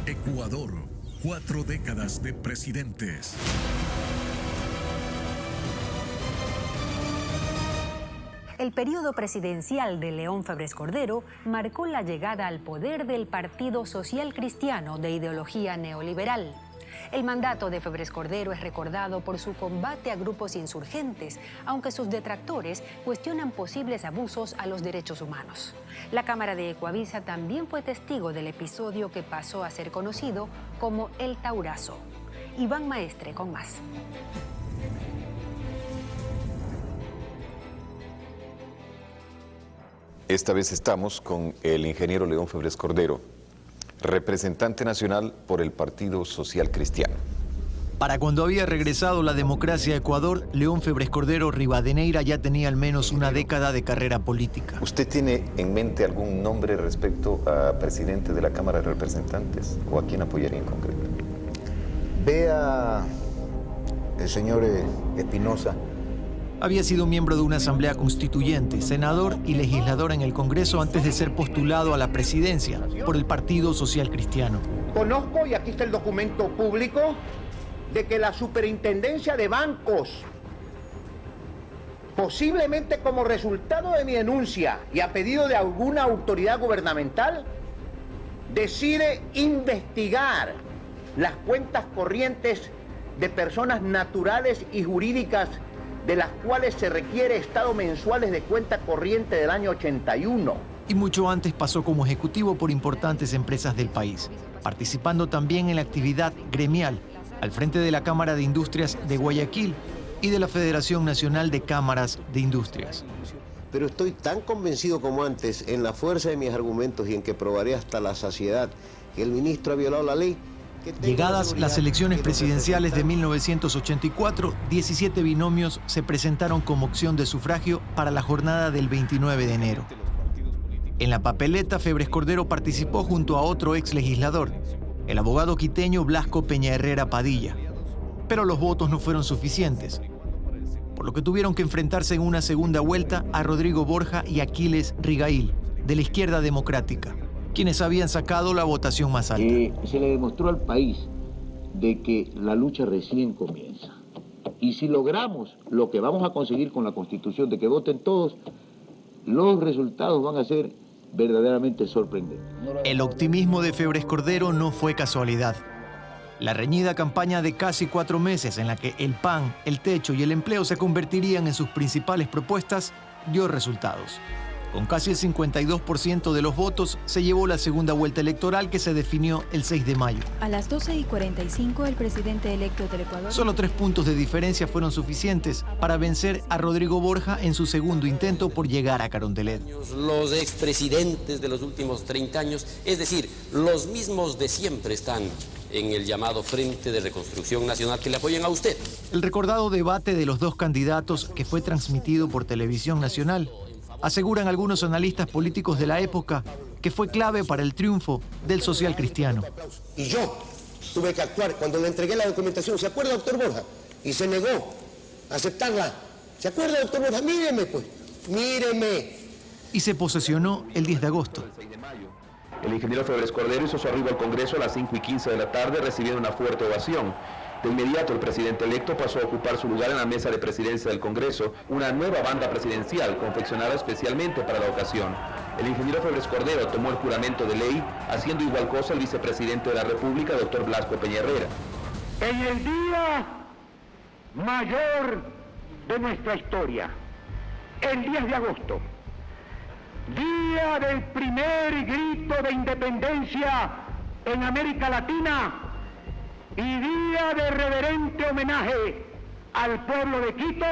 Ecuador, 4 décadas de presidentes. El periodo presidencial de León Febres Cordero marcó la llegada al poder del Partido Social Cristiano de ideología neoliberal. El mandato de Febres Cordero es recordado por su combate a grupos insurgentes, aunque sus detractores cuestionan posibles abusos a los derechos humanos. La Cámara de Ecuavisa también fue testigo del episodio que pasó a ser conocido como el Taurazo. Iván Maestre con más. Esta vez estamos con el ingeniero León Febres Cordero, representante nacional por el Partido Social Cristiano. Para cuando había regresado la democracia a Ecuador, León Febres Cordero Rivadeneira ya tenía al menos una década de carrera política. ¿Usted tiene en mente algún nombre respecto a presidente de la Cámara de Representantes o a quién apoyaría en concreto? Vea el señor Espinosa. Había sido miembro de una asamblea constituyente, senador y legislador en el Congreso antes de ser postulado a la presidencia por el Partido Social Cristiano. Conozco, y aquí está el documento público, de que la superintendencia de bancos, posiblemente como resultado de mi denuncia y a pedido de alguna autoridad gubernamental, decide investigar las cuentas corrientes de personas naturales y jurídicas de las cuales se requiere estado mensuales de cuenta corriente del año 81. Y mucho antes pasó como ejecutivo por importantes empresas del país, participando también en la actividad gremial, al frente de la Cámara de Industrias de Guayaquil y de la Federación Nacional de Cámaras de Industrias. Pero estoy tan convencido como antes en la fuerza de mis argumentos y en que probaré hasta la saciedad que el ministro ha violado la ley. Llegadas las elecciones presidenciales de 1984, 17 binomios se presentaron como opción de sufragio para la jornada del 29 de enero. En la papeleta, Febres Cordero participó junto a otro ex legislador, el abogado quiteño Blasco Peña Herrera Padilla. Pero los votos no fueron suficientes, por lo que tuvieron que enfrentarse en una segunda vuelta a Rodrigo Borja y Aquiles Rigail, de la Izquierda Democrática, quienes habían sacado la votación más alta. Se le demostró al país de que la lucha recién comienza. Y si logramos lo que vamos a conseguir con la Constitución, de que voten todos, los resultados van a ser verdaderamente sorprendentes. El optimismo de Febres Cordero no fue casualidad. La reñida campaña de casi 4 meses en la que el pan, el techo y el empleo se convertirían en sus principales propuestas dio resultados. Con casi el 52% de los votos, se llevó la segunda vuelta electoral que se definió el 6 de mayo. A las 12:45, el presidente electo del Ecuador... Solo 3 puntos de diferencia fueron suficientes para vencer a Rodrigo Borja en su segundo intento por llegar a Carondelet. Los expresidentes de los últimos 30 años, es decir, los mismos de siempre están en el llamado Frente de Reconstrucción Nacional que le apoyan a usted. El recordado debate de los dos candidatos, que fue transmitido por Televisión Nacional, aseguran algunos analistas políticos de la época que fue clave para el triunfo del social cristiano. Y yo tuve que actuar cuando le entregué la documentación. ¿Se acuerda, doctor Borja? Y se negó a aceptarla. ¿Se acuerda, doctor Borja? Míreme, pues. Míreme. Y se posesionó el 10 de agosto. El ingeniero Febres Cordero hizo su arribo al Congreso a las 5:15 de la tarde, recibiendo una fuerte ovación. De inmediato, el presidente electo pasó a ocupar su lugar en la mesa de presidencia del Congreso, una nueva banda presidencial confeccionada especialmente para la ocasión. El ingeniero Febres Cordero tomó el juramento de ley, haciendo igual cosa el vicepresidente de la República, doctor Blasco Peña Herrera. En el día mayor de nuestra historia, el 10 de agosto, día del primer grito de independencia en América Latina, y día de reverente homenaje al pueblo de Quito,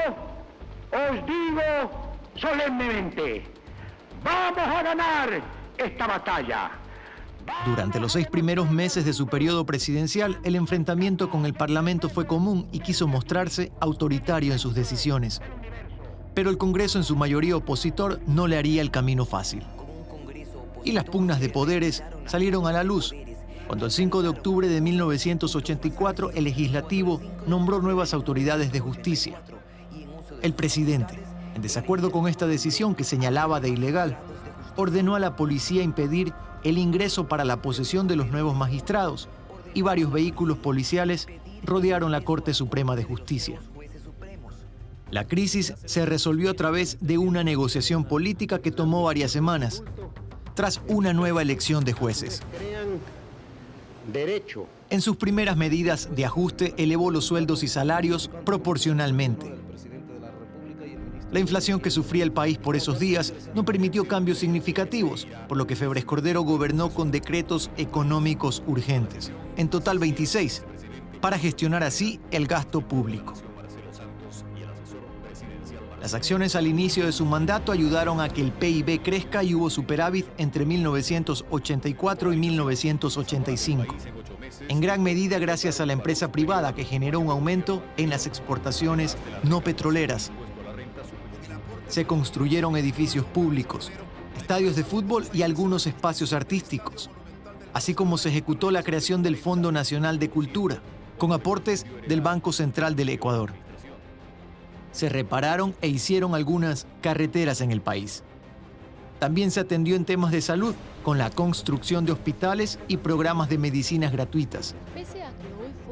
os digo solemnemente, vamos a ganar esta batalla. Durante los 6 primeros meses de su periodo presidencial, el enfrentamiento con el Parlamento fue común y quiso mostrarse autoritario en sus decisiones. Pero el Congreso, en su mayoría opositor, no le haría el camino fácil. Y las pugnas de poderes salieron a la luz cuando el 5 de octubre de 1984 el legislativo nombró nuevas autoridades de justicia. El presidente, en desacuerdo con esta decisión que señalaba de ilegal, ordenó a la policía impedir el ingreso para la posesión de los nuevos magistrados y varios vehículos policiales rodearon la Corte Suprema de Justicia. La crisis se resolvió a través de una negociación política que tomó varias semanas, tras una nueva elección de jueces. En sus primeras medidas de ajuste, elevó los sueldos y salarios proporcionalmente. La inflación que sufría el país por esos días no permitió cambios significativos, por lo que Febres Cordero gobernó con decretos económicos urgentes, en total 26, para gestionar así el gasto público. Las acciones al inicio de su mandato ayudaron a que el PIB crezca y hubo superávit entre 1984 y 1985. En gran medida gracias a la empresa privada que generó un aumento en las exportaciones no petroleras. Se construyeron edificios públicos, estadios de fútbol y algunos espacios artísticos, así como se ejecutó la creación del Fondo Nacional de Cultura, con aportes del Banco Central del Ecuador. Se repararon e hicieron algunas carreteras en el país. También se atendió en temas de salud, con la construcción de hospitales y programas de medicinas gratuitas.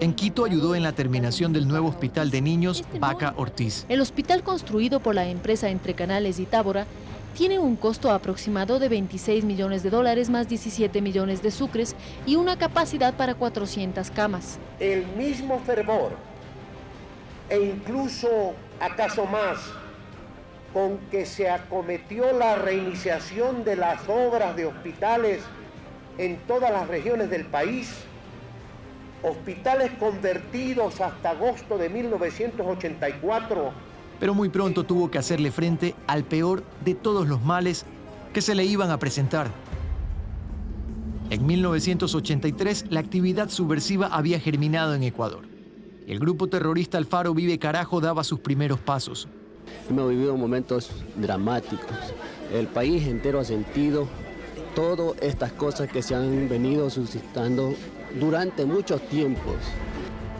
En Quito ayudó en la terminación del nuevo hospital de niños Vaca Ortiz. El hospital construido por la empresa Entre Canales y Tábora tiene un costo aproximado de 26 millones de dólares más 17 millones de sucres y una capacidad para 400 camas. El mismo fervor e incluso acaso más con que se acometió la reiniciación de las obras de hospitales en todas las regiones del país, hospitales convertidos hasta agosto de 1984. Pero muy pronto tuvo que hacerle frente al peor de todos los males que se le iban a presentar. En 1983, la actividad subversiva había germinado en Ecuador. El grupo terrorista Alfaro Vive Carajo daba sus primeros pasos. Hemos vivido momentos dramáticos. El país entero ha sentido todas estas cosas que se han venido suscitando durante muchos tiempos.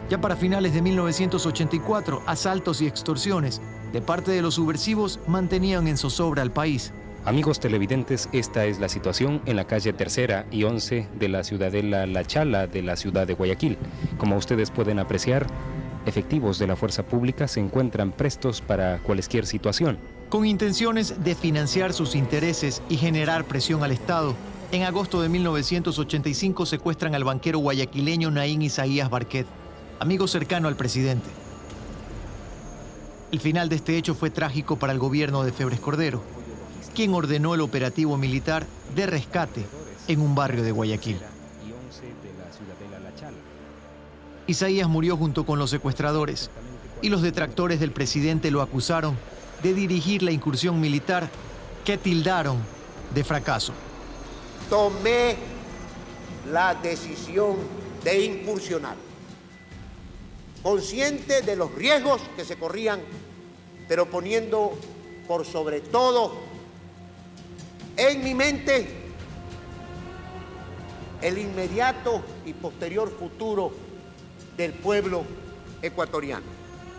Ya para finales de 1984, asaltos y extorsiones de parte de los subversivos mantenían en zozobra al país. Amigos televidentes, esta es la situación en la calle 3ª y 11 de la ciudadela La Chala de la ciudad de Guayaquil. Como ustedes pueden apreciar, efectivos de la fuerza pública se encuentran prestos para cualquier situación. Con intenciones de financiar sus intereses y generar presión al Estado, en agosto de 1985 secuestran al banquero guayaquileño Naín Isaías Barquet, amigo cercano al presidente. El final de este hecho fue trágico para el gobierno de Febres Cordero, quien ordenó el operativo militar de rescate en un barrio de Guayaquil. Isaías murió junto con los secuestradores y los detractores del presidente lo acusaron de dirigir la incursión militar que tildaron de fracaso. Tomé la decisión de incursionar, consciente de los riesgos que se corrían, pero poniendo por sobre todo en mi mente el inmediato y posterior futuro del pueblo ecuatoriano.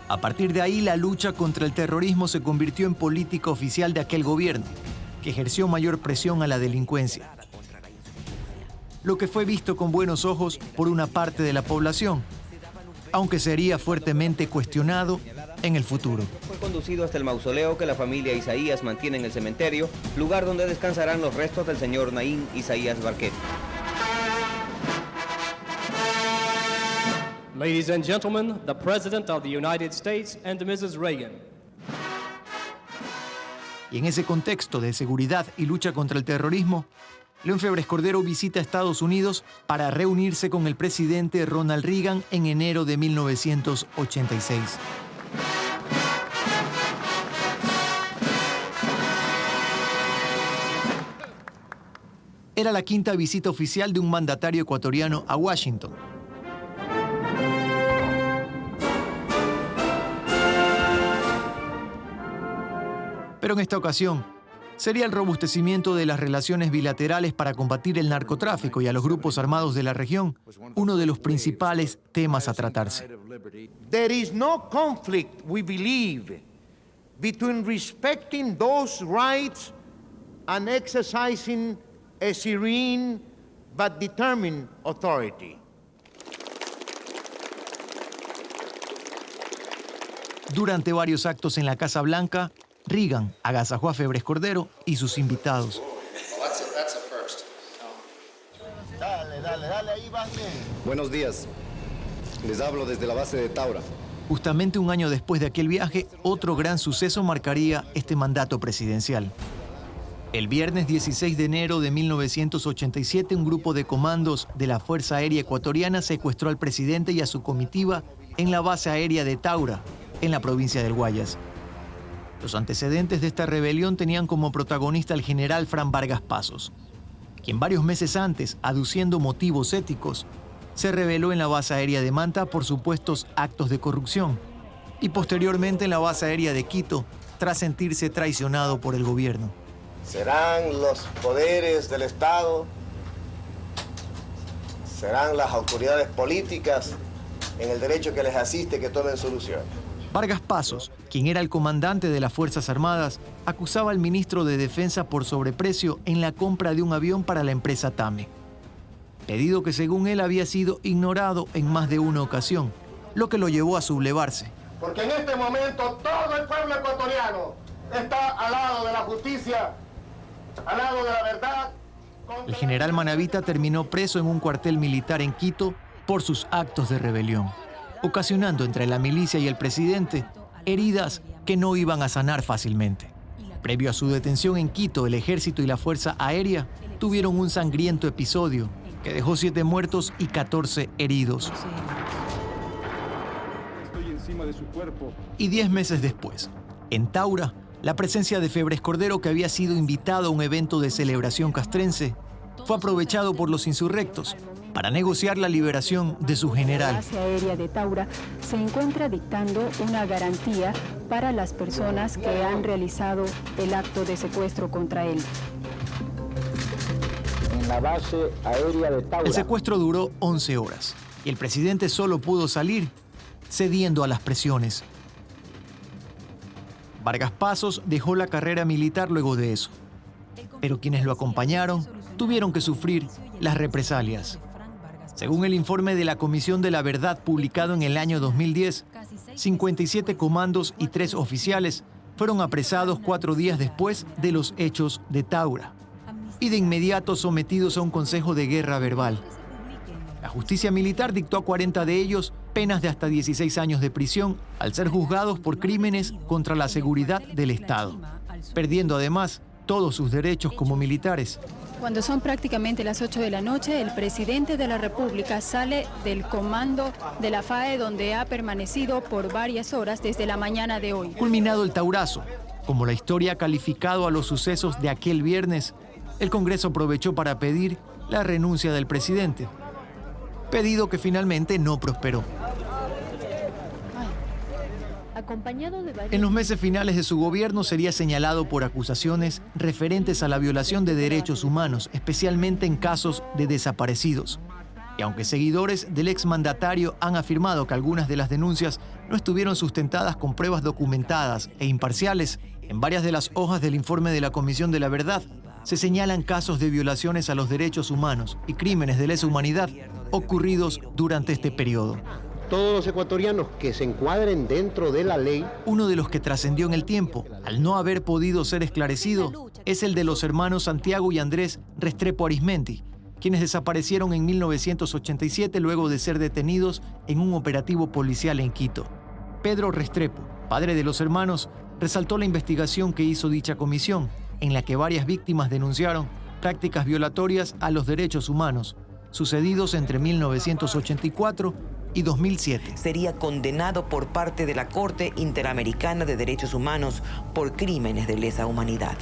A partir de ahí, la lucha contra el terrorismo se convirtió en política oficial de aquel gobierno, que ejerció mayor presión a la delincuencia, lo que fue visto con buenos ojos por una parte de la población, aunque sería fuertemente cuestionado en el futuro. Fue conducido hasta el mausoleo que la familia Isaías mantiene en el cementerio, lugar donde descansarán los restos del señor Naín Isaías Barquet. Ladies and gentlemen, the President of the United States and Mrs. Reagan. Y en ese contexto de seguridad y lucha contra el terrorismo, León Febres Cordero visita Estados Unidos para reunirse con el presidente Ronald Reagan en enero de 1986. Era la quinta visita oficial de un mandatario ecuatoriano a Washington. Pero en esta ocasión, sería el robustecimiento de las relaciones bilaterales para combatir el narcotráfico y a los grupos armados de la región uno de los principales temas a tratarse. There is no conflict, we believe, between respecting those rights and exercising a serene but determined authority. Durante varios actos en la Casa Blanca, Reagan agasajó a Febres Cordero y sus invitados. Dale, ahí vas bien. Buenos días. Les hablo desde la base de Taura. Justamente un año después de aquel viaje, otro gran suceso marcaría este mandato presidencial. El viernes 16 de enero de 1987, un grupo de comandos de la Fuerza Aérea Ecuatoriana secuestró al presidente y a su comitiva en la base aérea de Taura, en la provincia del Guayas. Los antecedentes de esta rebelión tenían como protagonista al general Fran Vargas Pasos, quien varios meses antes, aduciendo motivos éticos, se rebeló en la base aérea de Manta por supuestos actos de corrupción y posteriormente en la base aérea de Quito tras sentirse traicionado por el gobierno. Serán los poderes del Estado, serán las autoridades políticas en el derecho que les asiste que tomen soluciones. Vargas Pasos, quien era el comandante de las Fuerzas Armadas, acusaba al ministro de Defensa por sobreprecio en la compra de un avión para la empresa TAME. Pedido que según él había sido ignorado en más de una ocasión, lo que lo llevó a sublevarse. Porque en este momento todo el pueblo ecuatoriano está al lado de la justicia, al lado de la verdad. El general Manavita terminó preso en un cuartel militar en Quito por sus actos de rebelión, ocasionando entre la milicia y el presidente heridas que no iban a sanar fácilmente. Previo a su detención en Quito, el ejército y la Fuerza Aérea tuvieron un sangriento episodio que dejó 7 muertos y 14 heridos. Y 10 meses después, en Taura, la presencia de Febres Cordero, que había sido invitado a un evento de celebración castrense, fue aprovechado por los insurrectos para negociar la liberación de su general. La base aérea de Taura se encuentra dictando una garantía para las personas que han realizado el acto de secuestro contra él. En la base aérea de Taura. El secuestro duró 11 horas y el presidente solo pudo salir cediendo a las presiones. Vargas Pasos dejó la carrera militar luego de eso, pero quienes lo acompañaron tuvieron que sufrir las represalias. Según el informe de la Comisión de la Verdad publicado en el año 2010, 57 comandos y 3 oficiales fueron apresados 4 días después de los hechos de Taura y de inmediato sometidos a un consejo de guerra verbal. La justicia militar dictó a 40 de ellos penas de hasta 16 años de prisión al ser juzgados por crímenes contra la seguridad del Estado, perdiendo además todos sus derechos como militares. Cuando son prácticamente las 8 de la noche, el presidente de la República sale del comando de la FAE, donde ha permanecido por varias horas desde la mañana de hoy. Culminado el taurazo, como la historia ha calificado a los sucesos de aquel viernes, el Congreso aprovechó para pedir la renuncia del presidente, pedido que finalmente no prosperó. En los meses finales de su gobierno sería señalado por acusaciones referentes a la violación de derechos humanos, especialmente en casos de desaparecidos. Y aunque seguidores del exmandatario han afirmado que algunas de las denuncias no estuvieron sustentadas con pruebas documentadas e imparciales, en varias de las hojas del informe de la Comisión de la Verdad se señalan casos de violaciones a los derechos humanos y crímenes de lesa humanidad ocurridos durante este periodo. Todos los ecuatorianos que se encuadren dentro de la ley. Uno de los que trascendió en el tiempo, al no haber podido ser esclarecido, es el de los hermanos Santiago y Andrés Restrepo Arizmendi, quienes desaparecieron en 1987 luego de ser detenidos en un operativo policial en Quito. Pedro Restrepo, padre de los hermanos, resaltó la investigación que hizo dicha comisión, en la que varias víctimas denunciaron prácticas violatorias a los derechos humanos, sucedidos entre 1984 y 2007. Sería condenado por parte de la Corte Interamericana de Derechos Humanos por crímenes de lesa humanidad.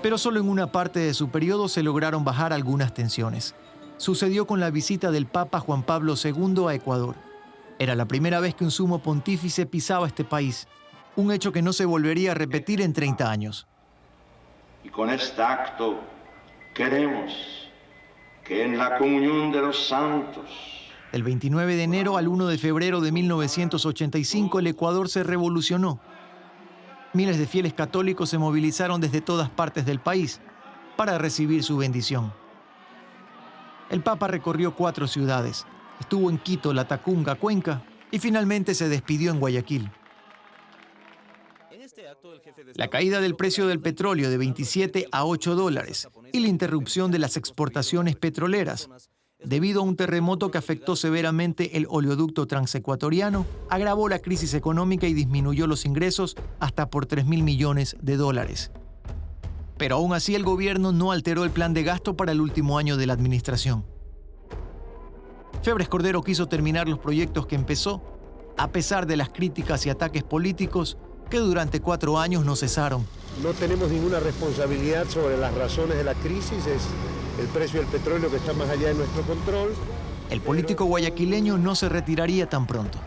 Pero solo en una parte de su periodo se lograron bajar algunas tensiones. Sucedió con la visita del Papa Juan Pablo II a Ecuador. Era la primera vez que un sumo pontífice pisaba este país, un hecho que no se volvería a repetir en 30 años. Y con este acto queremos que en la comunión de los santos Del 29 de enero al 1 de febrero de 1985, el Ecuador se revolucionó. Miles de fieles católicos se movilizaron desde todas partes del país para recibir su bendición. El Papa recorrió 4 ciudades. Estuvo en Quito, Latacunga, Cuenca y finalmente se despidió en Guayaquil. La caída del precio del petróleo de 27 a 8 dólares y la interrupción de las exportaciones petroleras debido a un terremoto que afectó severamente el oleoducto transecuatoriano, agravó la crisis económica y disminuyó los ingresos hasta por 3.000 millones de dólares. Pero aún así el gobierno no alteró el plan de gasto para el último año de la administración. Febres Cordero quiso terminar los proyectos que empezó, a pesar de las críticas y ataques políticos que durante 4 años no cesaron. No tenemos ninguna responsabilidad sobre las razones de la crisis, es el precio del petróleo que está más allá de nuestro control. El político guayaquileño no se retiraría tan pronto.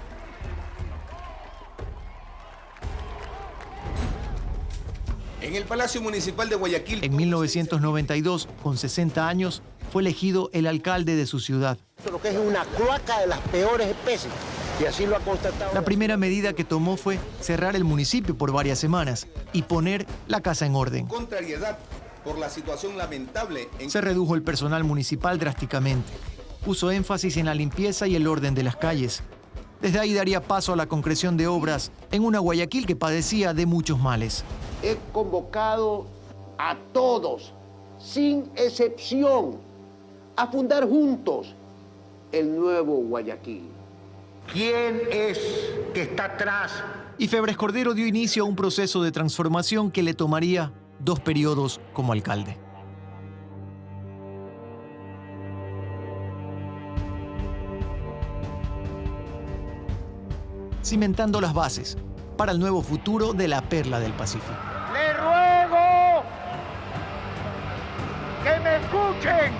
En el Palacio Municipal de Guayaquil. En 1992, con 60 años, fue elegido el alcalde de su ciudad. Lo que es una cloaca de las peores especies, y así lo ha constatado. La primera medida que tomó fue cerrar el municipio por varias semanas y poner la casa en orden. Contrariedad por la situación lamentable. Se redujo el personal municipal drásticamente. Puso énfasis en la limpieza y el orden de las calles. Desde ahí daría paso a la concreción de obras en una Guayaquil que padecía de muchos males. He convocado a todos, sin excepción, a fundar juntos el nuevo Guayaquil. ¿Quién es que está atrás? Y Febres Cordero dio inicio a un proceso de transformación que le tomaría 2 periodos como alcalde. Cimentando las bases para el nuevo futuro de la Perla del Pacífico. ¡Le ruego que me escuchen!